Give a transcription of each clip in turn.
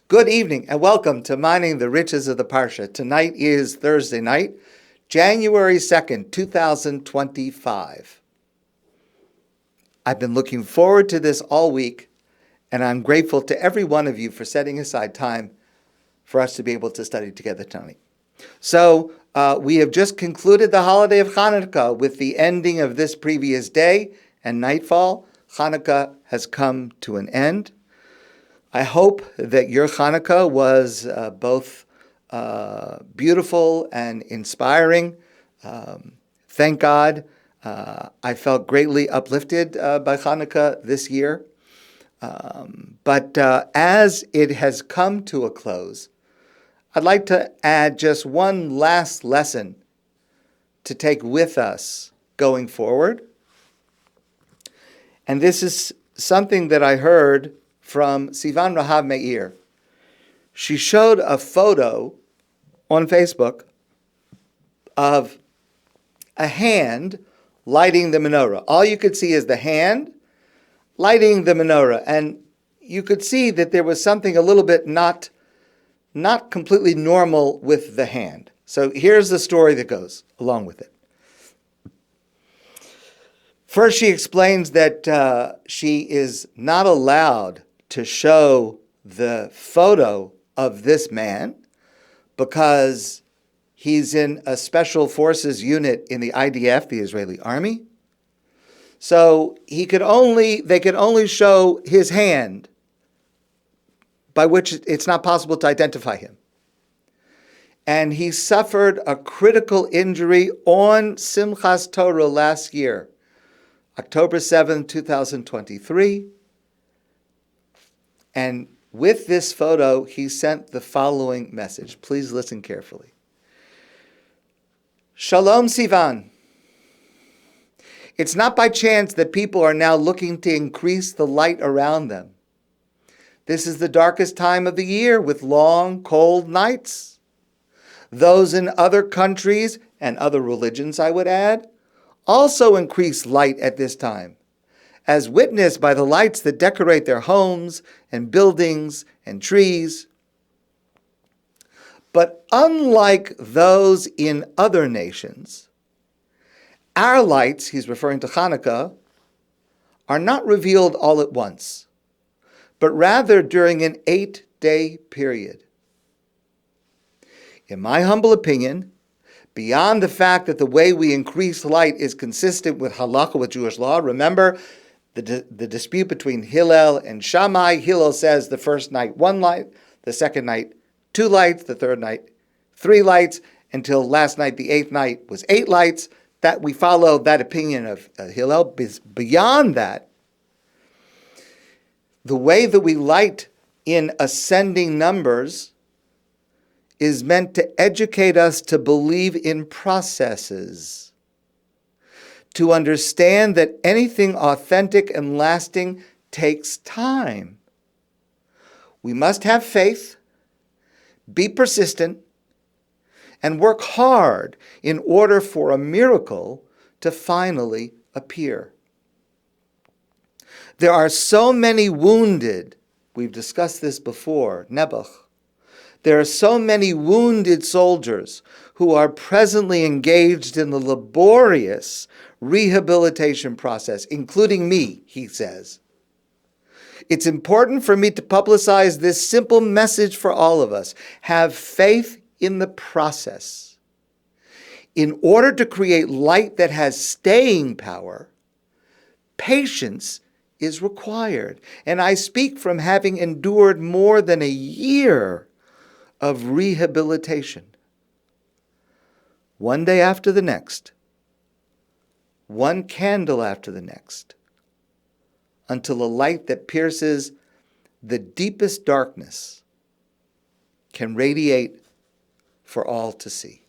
Good evening and welcome to Mining the Riches of the Parsha. Tonight is Thursday night, January 2nd, 2025. I've been looking forward to this all week, and I'm grateful to every one of you for setting aside time for us to be able to study together tonight. So we have just concluded the holiday of Chanukah with the ending of this previous day and nightfall. Chanukah has come to an end. I hope that your Chanukah was both beautiful and inspiring. Thank God. I felt greatly uplifted by Chanukah this year. But as it has come to a close, I'd like to add just one last lesson to take with us going forward. And this is something that I heard from Sivan Rahav Meir. She showed a photo on Facebook of a hand lighting the menorah. All you could see is the hand lighting the menorah. And you could see that there was something a little bit not completely normal with the hand. So here's the story that goes along with it. First, she explains that she is not allowed to show the photo of this man because he's in a special forces unit in the IDF, the Israeli army. So they could only show his hand, by which it's not possible to identify him. And he suffered a critical injury on Simchas Torah last year, October 7, 2023. And with this photo, he sent the following message. Please listen carefully. Shalom, Sivan. It's not by chance that people are now looking to increase the light around them. This is the darkest time of the year with long, cold nights. Those in other countries and other religions, I would add, also increase light at this time, as witnessed by the lights that decorate their homes and buildings and trees. But unlike those in other nations, our lights, he's referring to Chanukah, are not revealed all at once, but rather during an 8-day period. In my humble opinion, beyond the fact that the way we increase light is consistent with halakha, with Jewish law, remember the dispute between Hillel and Shammai. Hillel says the first night 1 light, the second night 2 lights, the third night 3 lights, until last night, the 8th night, was 8 lights. That we follow that opinion of Hillel. Beyond that, the way that we light in ascending numbers is meant to educate us to believe in processes, to understand that anything authentic and lasting takes time. We must have faith, be persistent, and work hard in order for a miracle to finally appear. There are so many wounded, we've discussed this before, Nebuch. There are so many wounded soldiers who are presently engaged in the laborious rehabilitation process, including me, he says. It's important for me to publicize this simple message for all of us. Have faith in the process. In order to create light that has staying power, patience is required. And I speak from having endured more than a year of rehabilitation. One day after the next, one candle after the next, until a light that pierces the deepest darkness can radiate for all to see.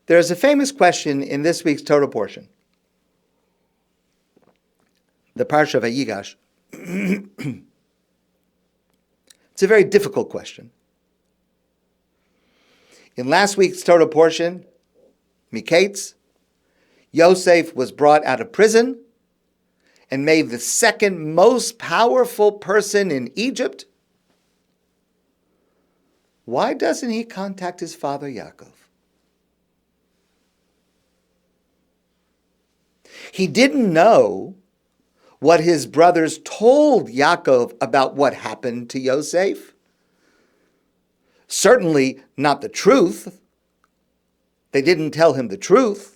There's a famous question in this week's Torah portion, the Parsha of VaYigash. It's a very difficult question. In last week's Torah portion, Miketz, Yosef was brought out of prison and made the second most powerful person in Egypt. Why doesn't he contact his father Yaakov? He didn't know what his brothers told Yaakov about what happened to Yosef. Certainly not the truth. They didn't tell him the truth.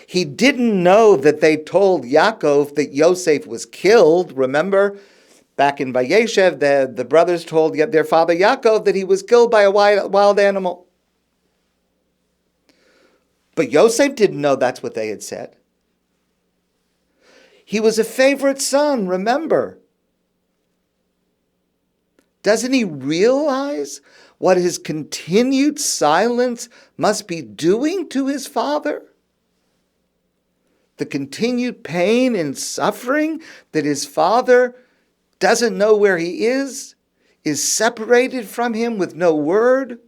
He didn't know that they told Yaakov that Yosef was killed. Remember, back in VaYigash, the brothers told their father Yaakov that he was killed by a wild animal. But Yosef didn't know that's what they had said. He was a favorite son, remember. Doesn't he realize what his continued silence must be doing to his father? The continued pain and suffering that his father doesn't know where he is separated from him with no word.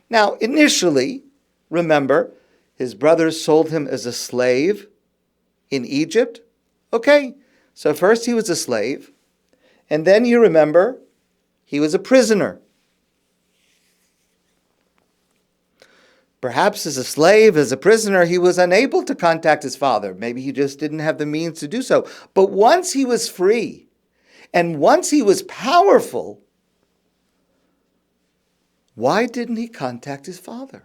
Now, initially, remember, his brothers sold him as a slave in Egypt. Okay, so first he was a slave, and then you remember, he was a prisoner. Perhaps as a slave, as a prisoner, he was unable to contact his father. Maybe he just didn't have the means to do so. But once he was free, and once he was powerful, why didn't he contact his father?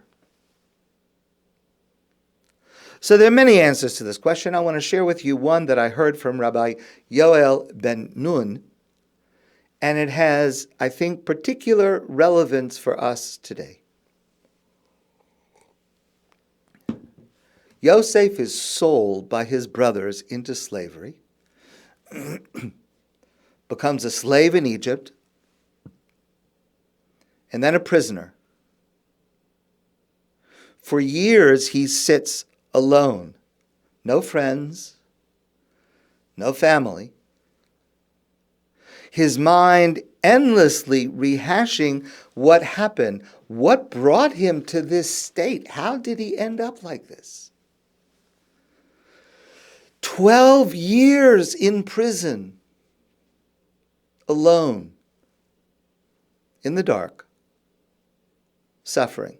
So there are many answers to this question. I want to share with you one that I heard from Rabbi Yoel ben Nun, and it has, I think, particular relevance for us today. Yosef is sold by his brothers into slavery, becomes a slave in Egypt, and then a prisoner. For years he sits alone, no friends, no family. His mind endlessly rehashing what happened. What brought him to this state? How did he end up like this? 12 years in prison, alone, in the dark, suffering.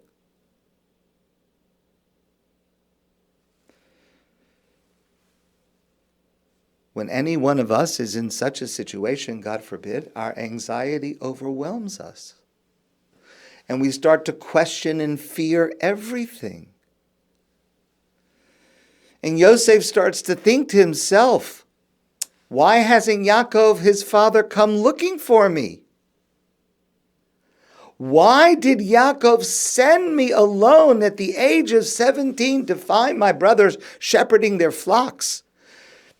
When any one of us is in such a situation, God forbid, our anxiety overwhelms us. And we start to question and fear everything. And Yosef starts to think to himself, why hasn't Yaakov, his father, come looking for me? Why did Yaakov send me alone at the age of 17 to find my brothers shepherding their flocks?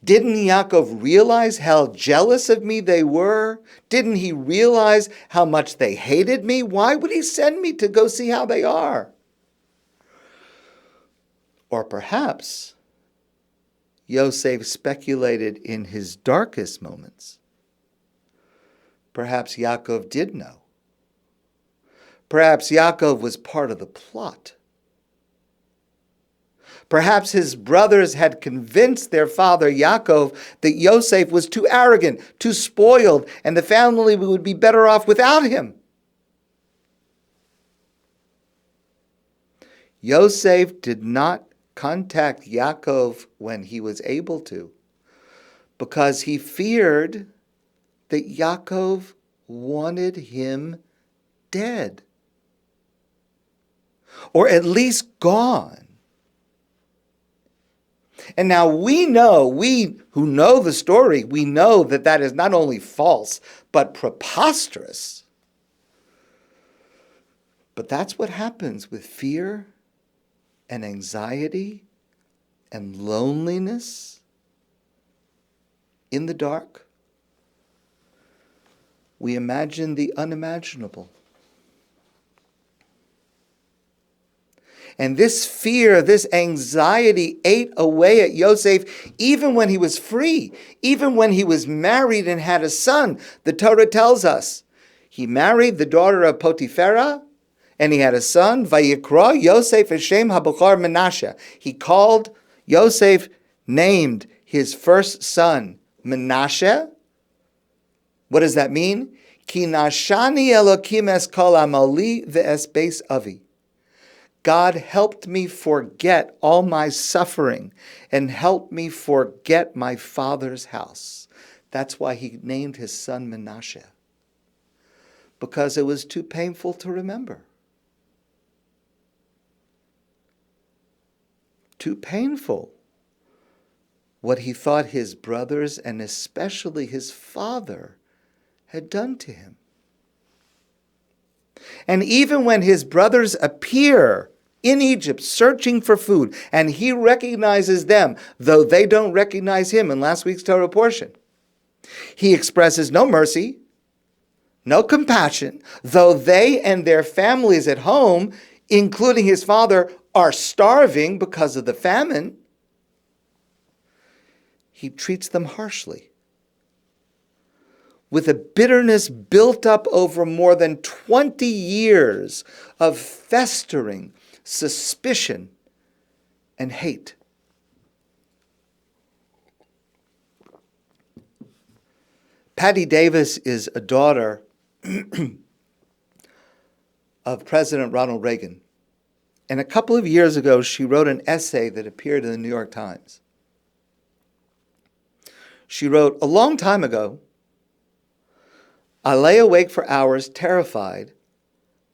Didn't Yaakov realize how jealous of me they were? Didn't he realize how much they hated me? Why would he send me to go see how they are? Or perhaps Yosef speculated in his darkest moments. Perhaps Yaakov did know. Perhaps Yaakov was part of the plot. Perhaps his brothers had convinced their father Yaakov that Yosef was too arrogant, too spoiled, and the family would be better off without him. Yosef did not contact Yaakov when he was able to, because he feared that Yaakov wanted him dead, or at least gone. And now we who know the story, we know that that is not only false, but preposterous. But that's what happens with fear and anxiety and loneliness in the dark. We imagine the unimaginable. And this fear, this anxiety ate away at Yosef even when he was free, even when he was married and had a son. The Torah tells us he married the daughter of Potipharah, And he had a son, Vayikra Yosef Hashem Habachar Menashe. He called Yosef, named his first son Menashe. What does that mean? Ki nashani Elokim es kol amali ve'es beis avi. God helped me forget all my suffering and helped me forget my father's house. That's why he named his son Menashe. Because it was too painful to remember. Too painful. What he thought his brothers and especially his father had done to him. And even when his brothers appear in Egypt searching for food, and he recognizes them, though they don't recognize him in last week's Torah portion, he expresses no mercy, no compassion, though they and their families at home, including his father, are starving because of the famine. He treats them harshly, with a bitterness built up over more than 20 years of festering suspicion and hate. Patti Davis is a daughter of President Ronald Reagan. And a couple of years ago, she wrote an essay that appeared in the New York Times. She wrote, "A long time ago, I lay awake for hours terrified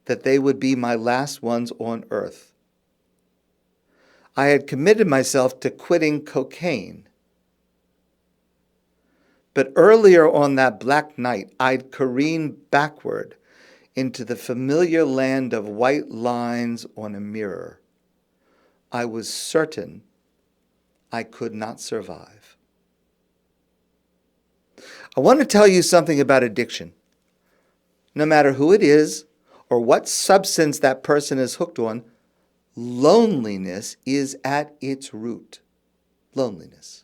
that they would be my last ones on earth. I had committed myself to quitting cocaine. But earlier on that black night, I'd careened backward into the familiar land of white lines on a mirror. I was certain I could not survive." I want to tell you something about addiction. No matter who it is or what substance that person is hooked on, loneliness is at its root. Loneliness.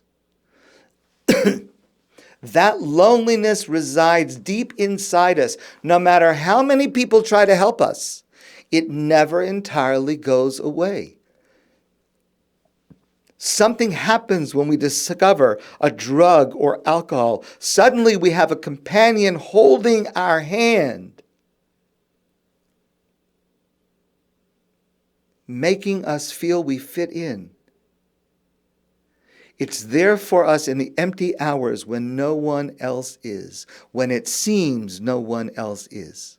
That loneliness resides deep inside us. No matter how many people try to help us, it never entirely goes away. Something happens when we discover a drug or alcohol. Suddenly we have a companion holding our hand, making us feel we fit in. It's there for us in the empty hours when no one else is, when it seems no one else is.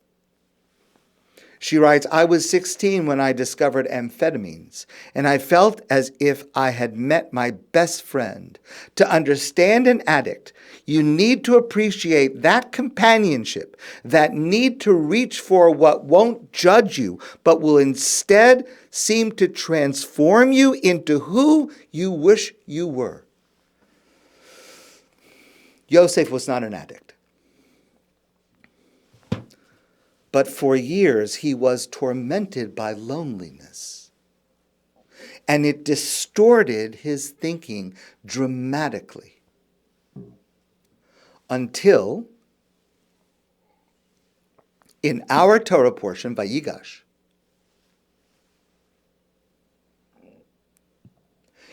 She writes, "I was 16 when I discovered amphetamines, and I felt as if I had met my best friend. To understand an addict, you need to appreciate that companionship, that need to reach for what won't judge you, but will instead seem to transform you into who you wish you were." Yosef was not an addict. But for years, he was tormented by loneliness. And it distorted his thinking dramatically. Until, in our Torah portion, VaYigash,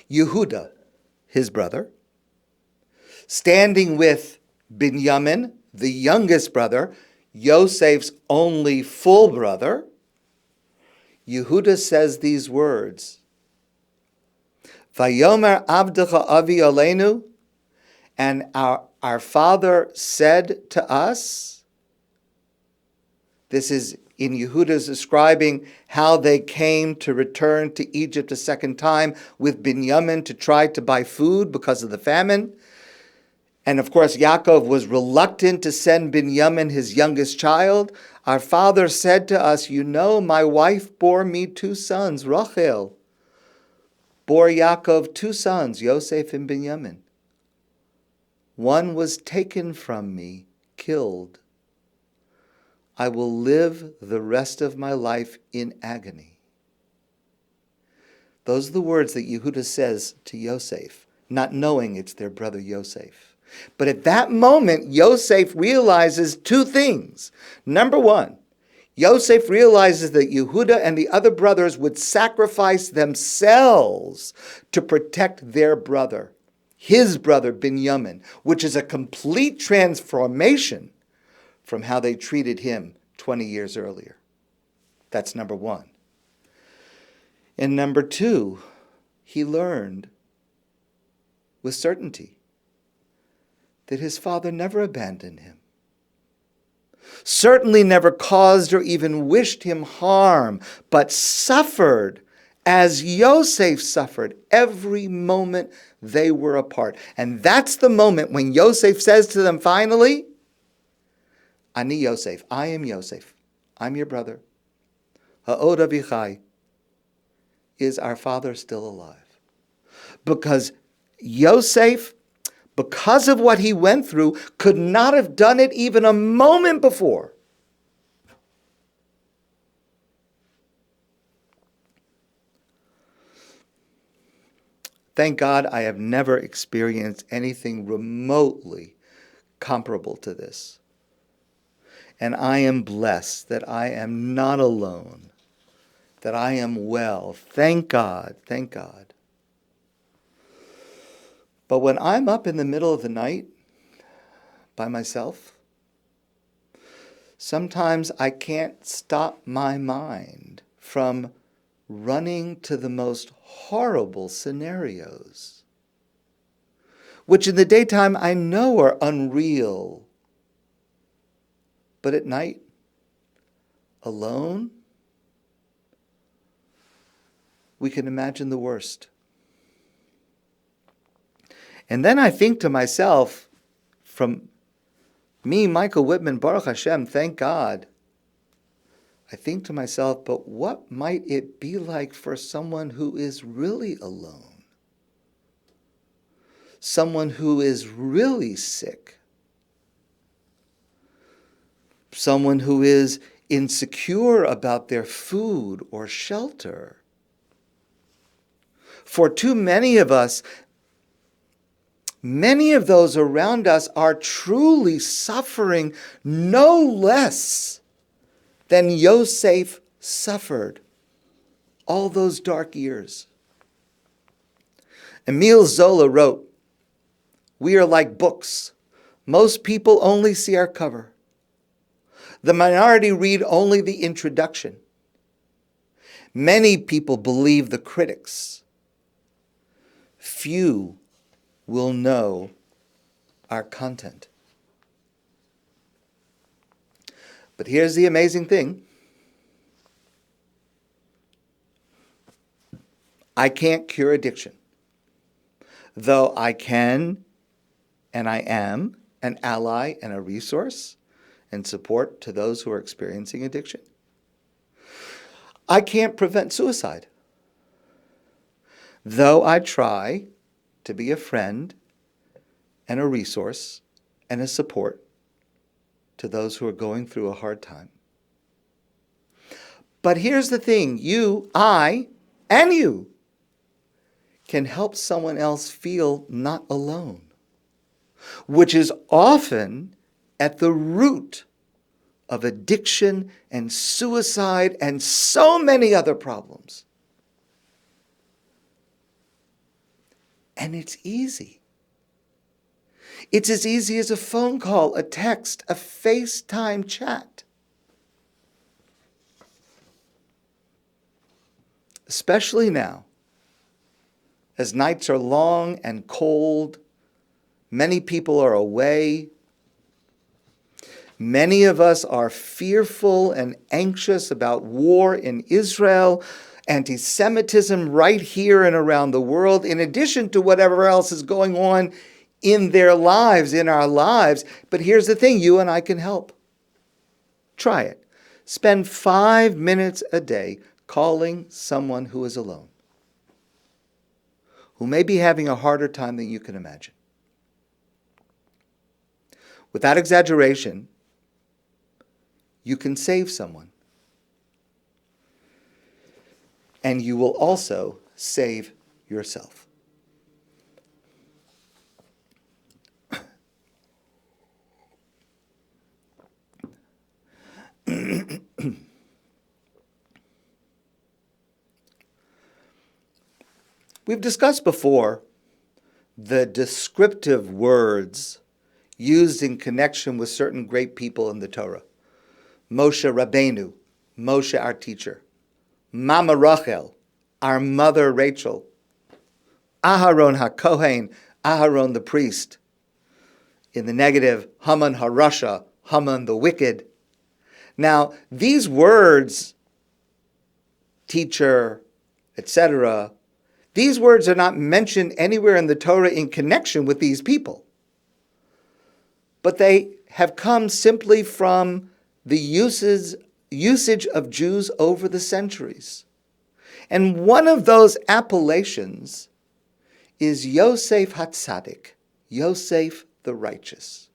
Yehuda, his brother, standing with Binyamin, the youngest brother, Yosef's only full brother, Yehuda says these words, "Vayomer avdecha avi aleinu," and our father said to us. This is in Yehuda's describing how they came to return to Egypt a second time with Binyamin to try to buy food because of the famine. And of course, Yaakov was reluctant to send Binyamin, his youngest child. Our father said to us, "You know, my wife bore me 2 sons. Rachel bore Yaakov 2 sons, Yosef and Binyamin. One was taken from me, killed. I will live the rest of my life in agony." Those are the words that Yehuda says to Yosef, not knowing it's their brother Yosef. But at that moment, Yosef realizes 2 things. Number 1, Yosef realizes that Yehuda and the other brothers would sacrifice themselves to protect their brother, his brother Binyamin, which is a complete transformation from how they treated him 20 years earlier. That's number one. And number two, he learned with certainty that his father never abandoned him, certainly never caused or even wished him harm, but suffered as Yosef suffered every moment they were apart. And that's the moment when Yosef says to them finally, Ani Yosef, I am Yosef, I'm your brother. Ha'od avichai, is our father still alive? Because Yosef, because of what he went through, could not have done it even a moment before. Thank God I have never experienced anything remotely comparable to this. And I am blessed that I am not alone, that I am well. Thank God, thank God. But when I'm up in the middle of the night by myself, sometimes I can't stop my mind from running to the most horrible scenarios, which in the daytime I know are unreal. But at night, alone, we can imagine the worst. And then I think to myself, from me, Michael Whitman, Baruch Hashem, thank God, I think to myself, but what might it be like for someone who is really alone? Someone who is really sick? Someone who is insecure about their food or shelter? For too many of us, many of those around us are truly suffering no less than Yosef suffered all those dark years. Emile Zola wrote, "We are like books. Most people only see our cover. The minority read only the introduction. Many people believe the critics. Few will know our content." But here's the amazing thing. I can't cure addiction, though I can and I am an ally and a resource and support to those who are experiencing addiction. I can't prevent suicide, though I try to be a friend and a resource and a support to those who are going through a hard time. But here's the thing, I, and you can help someone else feel not alone, which is often at the root of addiction and suicide and so many other problems. And it's easy. It's as easy as a phone call, a text, a FaceTime chat. Especially now, as nights are long and cold, many people are away. Many of us are fearful and anxious about war in Israel, anti-Semitism right here and around the world, in addition to whatever else is going on in their lives, in our lives. But here's the thing, you and I can help. Try it. Spend 5 minutes a day calling someone who is alone, who may be having a harder time than you can imagine. Without exaggeration, you can save someone. And you will also save yourself. We've discussed before the descriptive words used in connection with certain great people in the Torah. Moshe Rabbeinu, Moshe our teacher. Mama Rachel, our mother Rachel. Aharon HaKohen, Aharon the priest. In the negative, Haman HaRasha, Haman the wicked. Now, these words, teacher, etc., these words are not mentioned anywhere in the Torah in connection with these people. But they have come simply from the usage of Jews over the centuries. And one of those appellations is Yosef HaTzaddik, Yosef the righteous.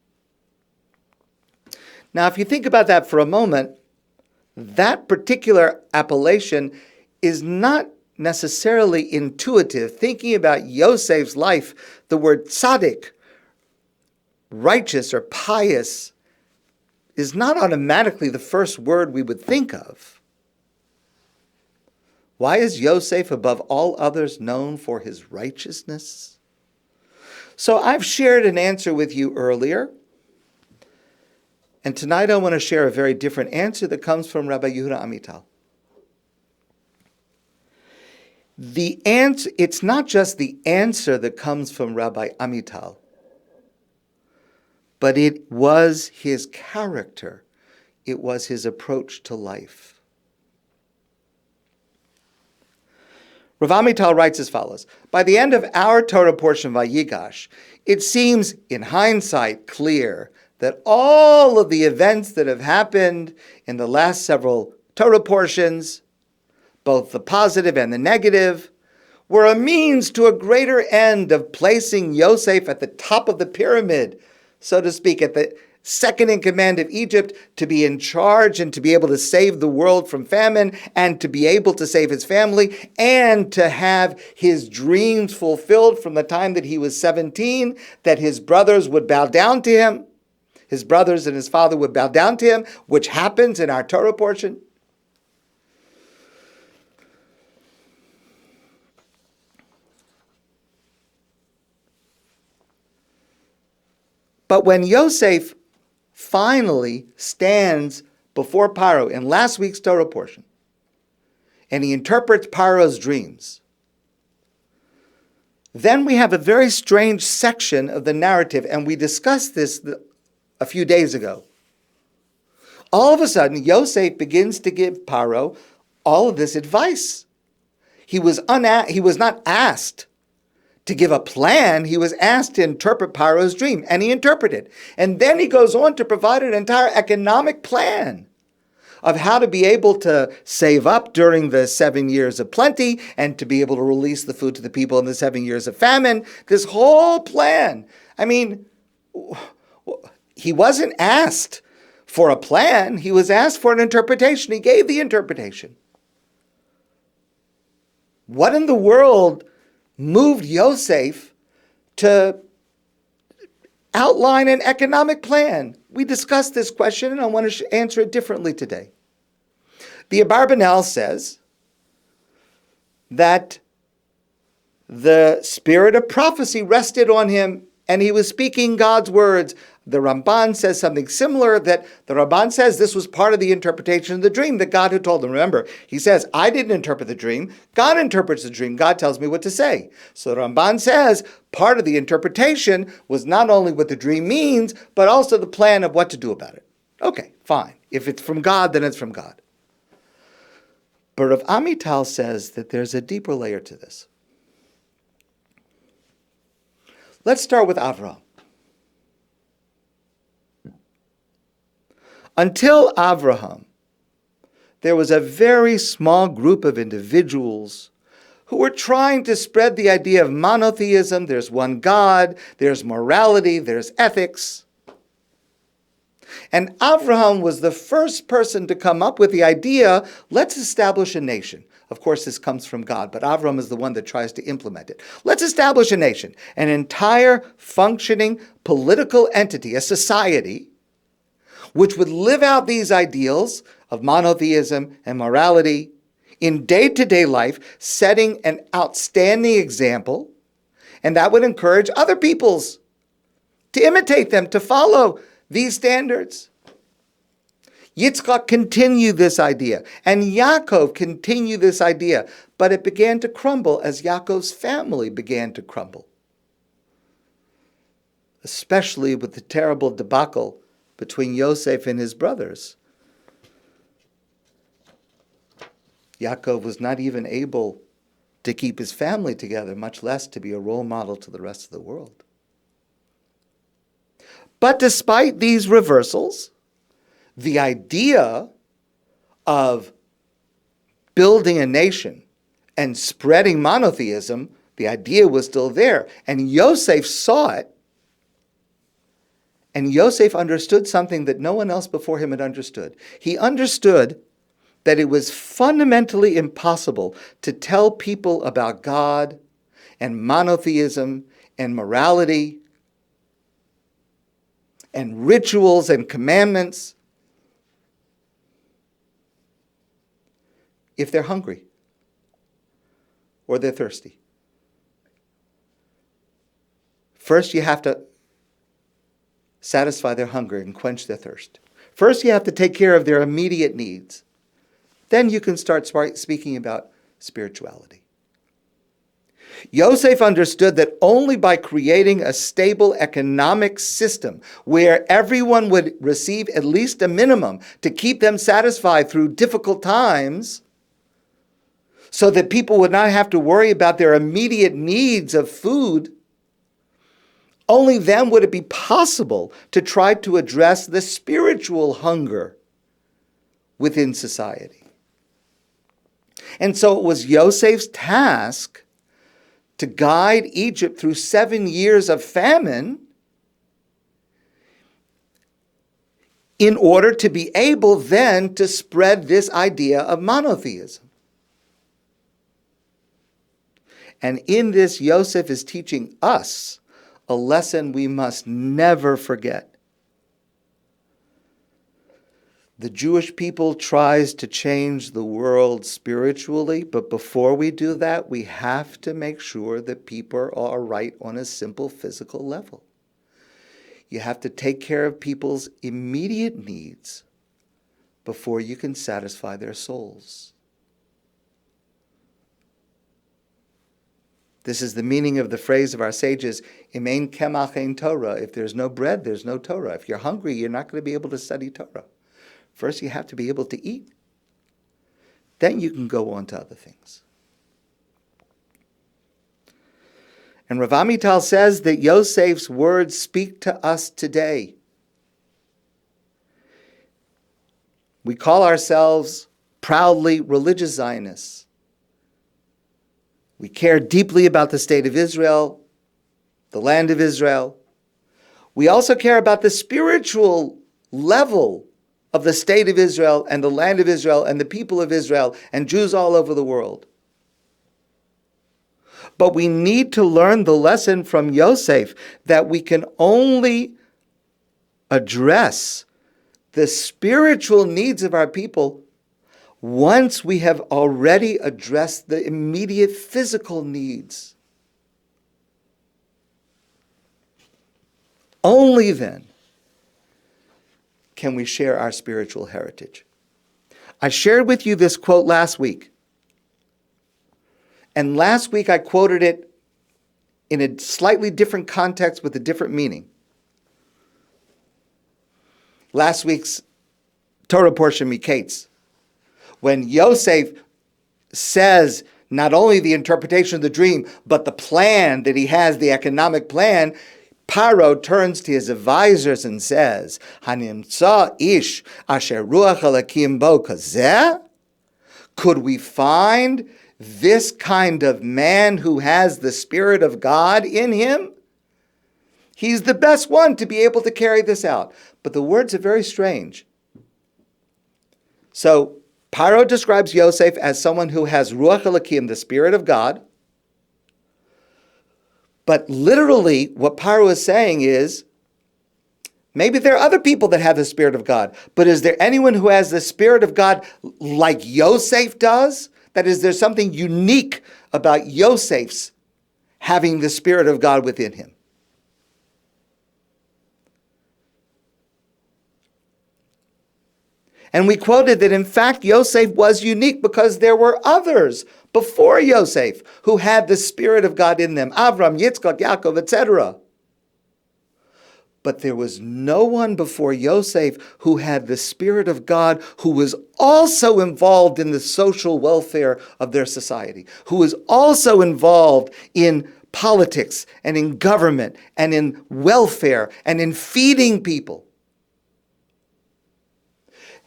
Now, if you think about that for a moment, that particular appellation is not necessarily intuitive. Thinking about Yosef's life, the word tzaddik, righteous or pious, is not automatically the first word we would think of. Why is Yosef above all others known for his righteousness? So I've shared an answer with you earlier, and tonight I want to share a very different answer that comes from Rabbi Yehuda Amital. The answer, it's not just the answer that comes from Rabbi Amital, but it was his character. It was his approach to life. Rav Amital writes as follows: by the end of our Torah portion, VaYigash, it seems, in hindsight, clear that all of the events that have happened in the last several Torah portions, both the positive and the negative, were a means to a greater end of placing Yosef at the top of the pyramid, so to speak, at the second in command of Egypt, to be in charge and to be able to save the world from famine and to be able to save his family and to have his dreams fulfilled from the time that he was 17, that his brothers would bow down to him, his brothers and his father would bow down to him, which happens in our Torah portion. But when Yosef finally stands before Paro in last week's Torah portion, and he interprets Paro's dreams, then we have a very strange section of the narrative, and we discussed this a few days ago. All of a sudden, Yosef begins to give Paro all of this advice. He was not asked to give a plan. He was asked to interpret Paro's dream, and he interpreted. And then he goes on to provide an entire economic plan of how to be able to save up during the 7 years of plenty and to be able to release the food to the people in the 7 years of famine. This whole plan. I mean, he wasn't asked for a plan. He was asked for an interpretation. He gave the interpretation. What in the world moved Yosef to outline an economic plan? We discussed this question, and I want to answer it differently today. The Abarbanel says that the spirit of prophecy rested on him, and he was speaking God's words. The Ramban says something similar, that the Ramban says this was part of the interpretation of the dream that God had told him. Remember, he says, I didn't interpret the dream. God interprets the dream. God tells me what to say. So the Ramban says part of the interpretation was not only what the dream means, but also the plan of what to do about it. Okay, fine. If it's from God, then it's from God. But Rav Amital says that there's a deeper layer to this. Let's start with Avraham. Until Avraham, there was a very small group of individuals who were trying to spread the idea of monotheism. There's one God, there's morality, there's ethics. And Avraham was the first person to come up with the idea, let's establish a nation. Of course, this comes from God, but Avraham is the one that tries to implement it. Let's establish a nation, an entire functioning political entity, a society, which would live out these ideals of monotheism and morality in day-to-day life, setting an outstanding example, and that would encourage other peoples to imitate them, to follow these standards. Yitzchak continued this idea, and Yaakov continued this idea, but it began to crumble as Yaakov's family began to crumble, especially with the terrible debacle between Yosef and his brothers. Yaakov was not even able to keep his family together, much less to be a role model to the rest of the world. But despite these reversals, the idea of building a nation and spreading monotheism, the idea was still there. And Yosef saw it. And Yosef understood something that no one else before him had understood. He understood that it was fundamentally impossible to tell people about God and monotheism and morality and rituals and commandments if they're hungry or they're thirsty. First, you have to satisfy their hunger and quench their thirst. First, you have to take care of their immediate needs. Then you can start speaking about spirituality. Yosef understood that only by creating a stable economic system where everyone would receive at least a minimum to keep them satisfied through difficult times, so that people would not have to worry about their immediate needs of food, only then would it be possible to try to address the spiritual hunger within society. And so it was Yosef's task to guide Egypt through 7 years of famine in order to be able then to spread this idea of monotheism. And in this, Yosef is teaching us a lesson we must never forget. The Jewish people tries to change the world spiritually, but before we do that, we have to make sure that people are all right on a simple physical level. You have to take care of people's immediate needs before you can satisfy their souls. This is the meaning of the phrase of our sages, Im ein kemach ein Torah. If there's no bread, there's no Torah. If you're hungry, you're not going to be able to study Torah. First, you have to be able to eat. Then you can go on to other things. And Rabbi Amital says that Yosef's words speak to us today. We call ourselves proudly religious Zionists. We care deeply about the state of Israel, the land of Israel. We also care about the spiritual level of the state of Israel and the land of Israel and the people of Israel and Jews all over the world. But we need to learn the lesson from Yosef that we can only address the spiritual needs of our people once we have already addressed the immediate physical needs. Only then can we share our spiritual heritage. I shared with you this quote last week. And last week I quoted it in a slightly different context with a different meaning. Last week's Torah portion Miketz, when Yosef says not only the interpretation of the dream, but the plan that he has, the economic plan, Paro turns to his advisors and says, Hanimtza ish asher ruach halakim bo kazeh? Could we find this kind of man who has the Spirit of God in him? He's the best one to be able to carry this out. But the words are very strange. So, Paro describes Yosef as someone who has Ruach Elokim, the Spirit of God. But literally, what Paro is saying is, maybe there are other people that have the Spirit of God, but is there anyone who has the Spirit of God like Yosef does? That is, there's something unique about Yosef's having the Spirit of God within him. And we quoted that, in fact, Yosef was unique because there were others before Yosef who had the Spirit of God in them. Avram, Yitzchak, Yaakov, etc. But there was no one before Yosef who had the Spirit of God who was also involved in the social welfare of their society, who was also involved in politics and in government and in welfare and in feeding people.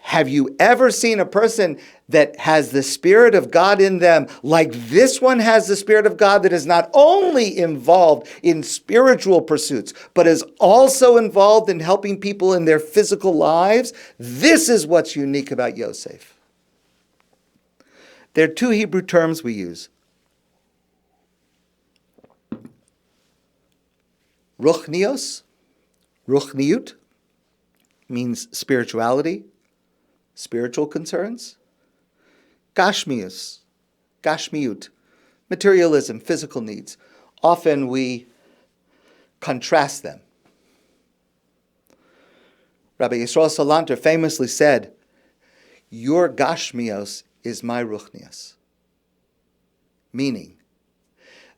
Have you ever seen a person that has the Spirit of God in them like this one has the Spirit of God, that is not only involved in spiritual pursuits, but is also involved in helping people in their physical lives? This is what's unique about Yosef. There are two Hebrew terms we use. Ruchnios, ruchniut, means spirituality, spiritual concerns. Gashmius, gashmiut, materialism, physical needs. Often we contrast them. Rabbi Yisrael Salanter famously said, "Your gashmios is my ruchnios," meaning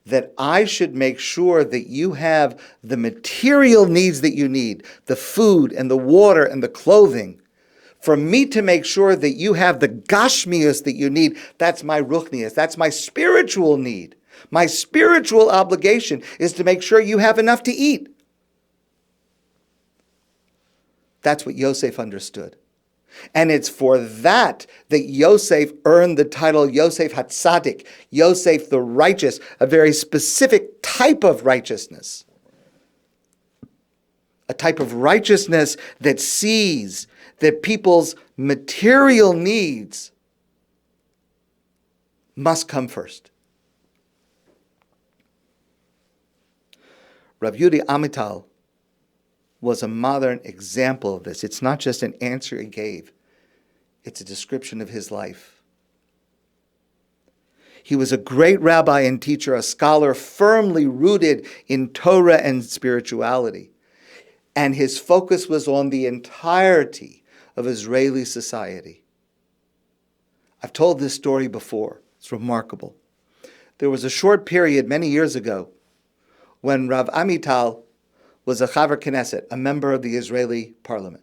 that I should make sure that you have the material needs that you need, the food and the water and the clothing. For me to make sure that you have the gashmius that you need, that's my ruchnius, that's my spiritual need. My spiritual obligation is to make sure you have enough to eat. That's what Yosef understood. And it's for that that Yosef earned the title Yosef HaTzaddik, Yosef the righteous, a very specific type of righteousness. A type of righteousness that sees that people's material needs must come first. Rabbi Yehuda Amital was a modern example of this. It's not just an answer he gave. It's a description of his life. He was a great rabbi and teacher, a scholar firmly rooted in Torah and spirituality. And his focus was on the entirety of Israeli society. I've told this story before. It's remarkable. There was a short period many years ago when Rav Amital was a Chaver Knesset, a member of the Israeli parliament.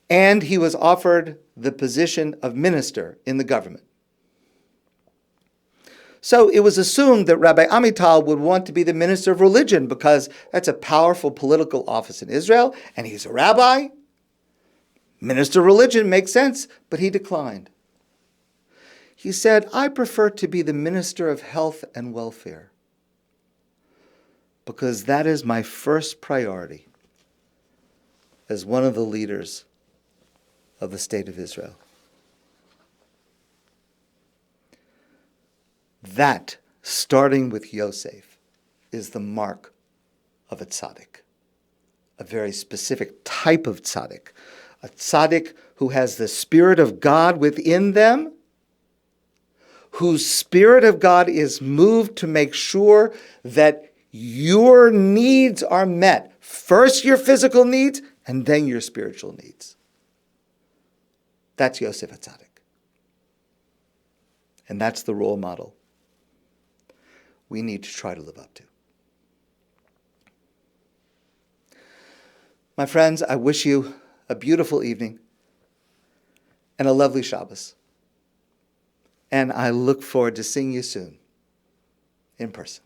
And he was offered the position of minister in the government. So it was assumed that Rabbi Amital would want to be the minister of religion because that's a powerful political office in Israel, and he's a rabbi. Minister of religion makes sense, but he declined. He said, "I prefer to be the minister of health and welfare because that is my first priority as one of the leaders of the state of Israel." That, starting with Yosef, is the mark of a tzaddik, a very specific type of tzaddik, a tzaddik who has the Spirit of God within them, whose Spirit of God is moved to make sure that your needs are met. First your physical needs, and then your spiritual needs. That's Yosef HaTzaddik. And that's the role model we need to try to live up to. My friends, I wish you a beautiful evening and a lovely Shabbos. And I look forward to seeing you soon in person.